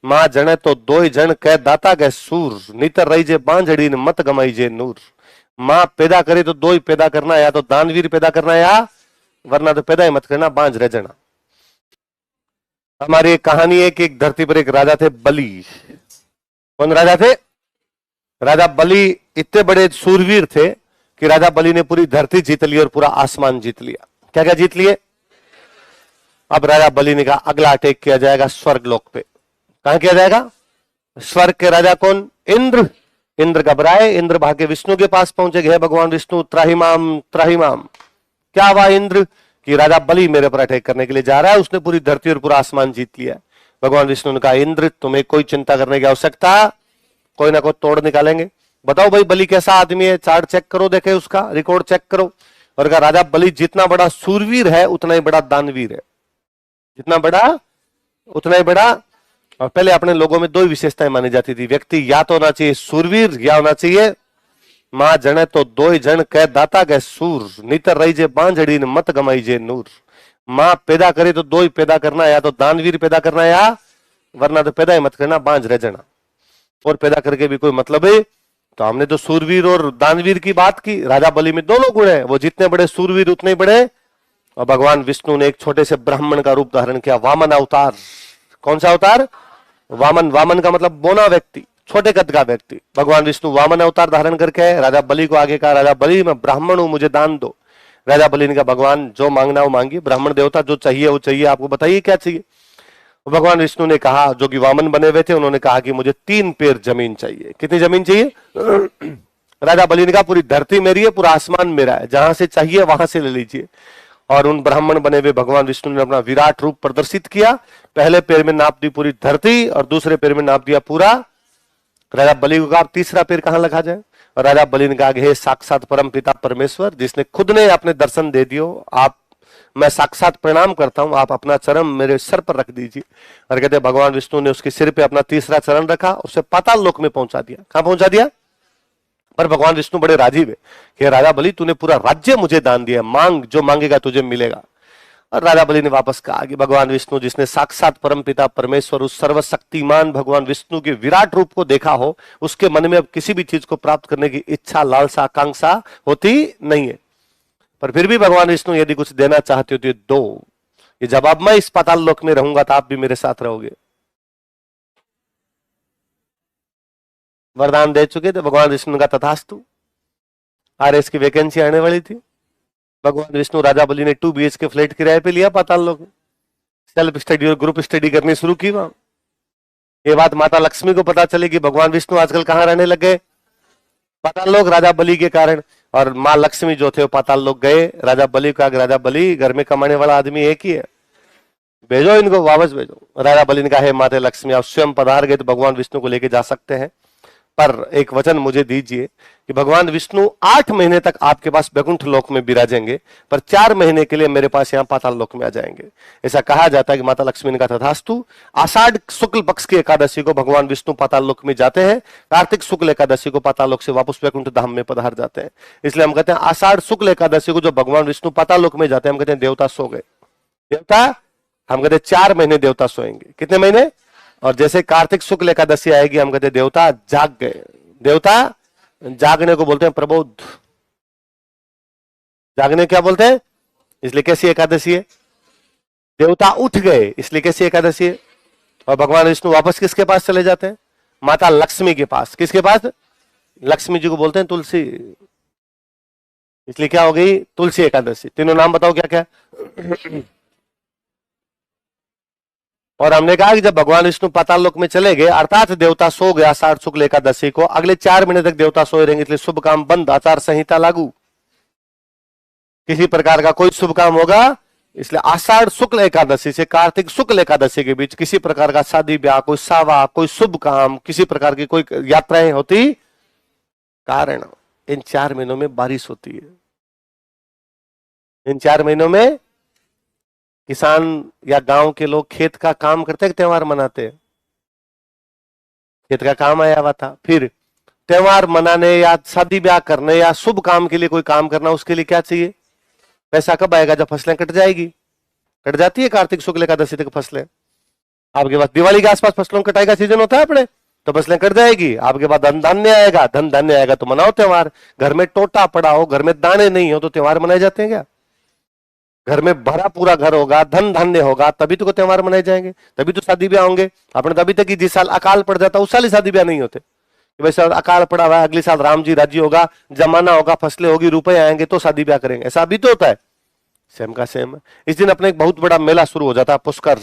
मां जने तो दोई जन कह दाता गए सूर, नीतर रही जे बांझड़ी ने मत गमाई जे नूर। मां पैदा करे तो दो ही पैदा करना, या तो दानवीर पैदा करना या वरना तो पैदा ही मत करना, बांझ रह जाना। हमारी एक कहानी है कि एक धरती पर एक राजा थे बलि। कौन राजा थे? राजा बलि इतने बड़े सूरवीर थे कि राजा बलि ने पूरी धरती जीत ली और पूरा आसमान जीत लिया। क्या क्या जीत लिए? अब राजा बलि ने कहा अगला अटैक किया जाएगा स्वर्ग लोक पे। कहां किया जाएगा? स्वर्ग के राजा कौन? इंद्र। इंद्र घबराए, इंद्र भागे विष्णु के पास पहुंचे, हे भगवान विष्णु त्राहिमाम त्राहिमाम। क्या हुआ इंद्र? कि राजा बलि मेरे पर अटैक करने के लिए जा रहा है, उसने पूरी धरती और पूरा आसमान जीत लिया। भगवान विष्णु ने कहा इंद्र तुम्हें कोई चिंता करने की आवश्यकता, कोई ना कोई तोड़ निकालेंगे। बताओ भाई बलि कैसा आदमी है, चार्ट चेक करो, देखे उसका रिकॉर्ड चेक करो। और कहा राजा बलि जितना बड़ा सूरवीर है उतना ही बड़ा दानवीर है, जितना बड़ा उतना ही बड़ा। और पहले अपने लोगों में दो ही विशेषताएं मानी जाती थी, व्यक्ति या तो होना चाहिए सूरवीर या होना चाहिए मां जने तो दो ही जन कह दाता गए सूर, नीतर रही जे बांझड़ी ने मत गमाई जे नूर। मां पैदा करे तो दो ही पैदा करना, या तो दानवीर पैदा करना या वरना तो पैदा ही मत करना, बांझ रह जाना। और पैदा करके भी कोई मतलब है? तो हमने तो सूरवीर और दानवीर की बात की, राजा बलि में दोनों गुण है, वो जितने बड़े सूरवीर उतने ही बड़े। और भगवान विष्णु ने एक छोटे से ब्राह्मण का रूप धारण किया, वामन अवतार। कौन सा अवतार? वामन। वामन का मतलब बोना व्यक्ति, छोटे कद का व्यक्ति। भगवान विष्णु वामन अवतार धारण करके राजा बलि को आगे कहा राजा बलि मैं ब्राह्मण हूं, मुझे दान दो। राजा बलि ने कहा भगवान जो मांगना वो मांगिए, ब्राह्मण देवता जो चाहिए वो चाहिए, आपको बताइए क्या चाहिए। भगवान विष्णु ने कहा, जो कि वामन बने हुए थे, उन्होंने कहा कि मुझे 3 पेर जमीन चाहिए। कितनी जमीन चाहिए? राजा बलि ने कहा पूरी धरती मेरी है, पूरा आसमान मेरा है, जहां से चाहिए वहां से ले लीजिए। और उन ब्राह्मण बने हुए भगवान विष्णु ने अपना विराट रूप प्रदर्शित किया। पहले पैर में नाप दी पूरी धरती और दूसरे पैर में नाप दिया पूरा। राजा बलि को कहा तीसरा पैर कहां लगा जाए? और राजा बलि ने कहा हे साक्षात परम पिता परमेश्वर, जिसने खुद ने अपने दर्शन दे दियो, आप मैं साक्षात प्रणाम करता हूं, आप अपना चरण मेरे सर पर रख दीजिए। और कहते भगवान विष्णु ने उसके सिर पे अपना तीसरा चरण रखा, उसे पाताल लोक में पहुंचा दिया। कहां पहुंचा दिया? पर भगवान विष्णु बड़े राजीव है कि राजा बलि तूने पूरा राज्य मुझे दान दिया, मांग जो मांगेगा तुझे मिलेगा। और राजा बलि ने वापस कहा कि भगवान विष्णु जिसने साक्षात परमपिता परमेश्वर उस सर्वशक्तिमान भगवान विष्णु के विराट रूप को देखा हो, उसके मन में अब किसी भी चीज को प्राप्त करने की इच्छा लालसा आकांक्षा होती नहीं है। पर फिर भी भगवान विष्णु यदि कुछ देना चाहते हो तो दो, ये जब अब मैं इस पाताल लोक में रहूंगा तो आप भी मेरे साथ रहोगे। वरदान दे चुके थे भगवान विष्णु का तथास्तु। आरएस की वैकेंसी आने वाली थी, भगवान विष्णु राजा बलि ने 2 BHK फ्लैट किराए पे लिया पाताल लोक में, सेल्फ स्टडी और ग्रुप स्टडी करनी शुरू की वहां। ये बात माता लक्ष्मी को पता चली कि भगवान विष्णु आजकल कहां रहने लग गए? पाताल लोक, राजा बलि के कारण। और माँ लक्ष्मी जो थे वो पाताल लोक गए। राजा बलि का राजा बलि घर में कमाने वाला आदमी एक ही है, भेजो इनको, वापस भेजो। राजा बलि ने कहा हे माता लक्ष्मी आप स्वयं पधार गए तो भगवान विष्णु को लेके जा सकते हैं, पर एक वचन मुझे दीजिए कि भगवान विष्णु 8 महीने तक आपके पास बैकुंठ लोक में विराजेंगे, पर 4 महीने के लिए मेरे पास यहाँ पाताल लोक में आ जाएंगे। ऐसा कहा जाता है कि माता लक्ष्मी ने कहा तथास्तु। आषाढ़ शुक्ल पक्ष की एकादशी को भगवान विष्णु पाताल लोक में जाते हैं, कार्तिक शुक्ल एकादशी को पाताल लोक से वापस बैकुंठ धाम में पधार जाते हैं। इसलिए हम कहते हैं आषाढ़ शुक्ल एकादशी को जो भगवान विष्णु पाताल लोक में जाते हैं, हम कहते हैं देवता सो गए। देवता, हम कहते हैं 4 महीने देवता सोएंगे। कितने महीने? और जैसे कार्तिक शुक्ल एकादशी आएगी हम कहते हैं देवता जाग गए। देवता जागने को बोलते हैं प्रबोध। जागने क्या बोलते हैं? इसलिए कैसी एकादशी है? देवता उठ गए, इसलिए कैसी एकादशी है? और भगवान विष्णु वापस किसके पास चले जाते हैं? माता लक्ष्मी के पास। किसके पास? लक्ष्मी जी को बोलते हैं तुलसी, इसलिए क्या हो गई? तुलसी एकादशी। तीनों नाम बताओ क्या क्या? और हमने कहा कि जब भगवान विष्णु पाताल लोक में चले गए, अर्थात देवता सो गया आषाढ़ शुक्ल एकादशी को, अगले 4 महीने तक देवता सोए रहेंगे, इसलिए शुभ काम बंद, आचार संहिता लागू। किसी प्रकार का कोई शुभ काम होगा, इसलिए आषाढ़ शुक्ल एकादशी से कार्तिक शुक्ल एकादशी के बीच किसी प्रकार का शादी ब्याह, कोई सावा, कोई शुभ काम, किसी प्रकार की कोई यात्राएं होती। कारण इन 4 महीनों में बारिश होती है। इन 4 महीनों में किसान या गांव के लोग खेत का काम करते हैं, त्योहार मनाते हैं। खेत का काम आया हुआ था, फिर त्योहार मनाने या शादी ब्याह करने या शुभ काम के लिए कोई काम करना, उसके लिए क्या चाहिए? पैसा कब आएगा? जब फसलें कट जाएगी। कट जाती है कार्तिक शुक्ल एकादशी तक फसलें। आपके पास दिवाली के आसपास फसलों की कटाई का सीजन होता है अपने, तो फसलें कट जाएगी, आपके पास धन धान्य आएगा, धन धान्य आएगा तो मनाओ त्योहार। घर में टोटा पड़ा हो, घर में दाने नहीं हो तो त्योहार मनाए जाते हैं क्या? घर में भरा पूरा घर होगा, धन धान्य होगा, तभी तो त्योहार मनाए जाएंगे, तभी तो शादी ब्याह होंगे। आपने तभी तक कि जिस साल अकाल पड़ जाता उस साल ही शादी ब्याह नहीं होते। वैसे अकाल पड़ा हुआ है, अगले साल राम जी राज्य होगा, जमाना होगा, फसलें होगी, रुपए आएंगे तो शादी ब्याह करेंगे, ऐसा भी तो होता है। सेम का सेम। इस दिन अपने एक बहुत बड़ा मेला शुरू हो जाता है, पुष्कर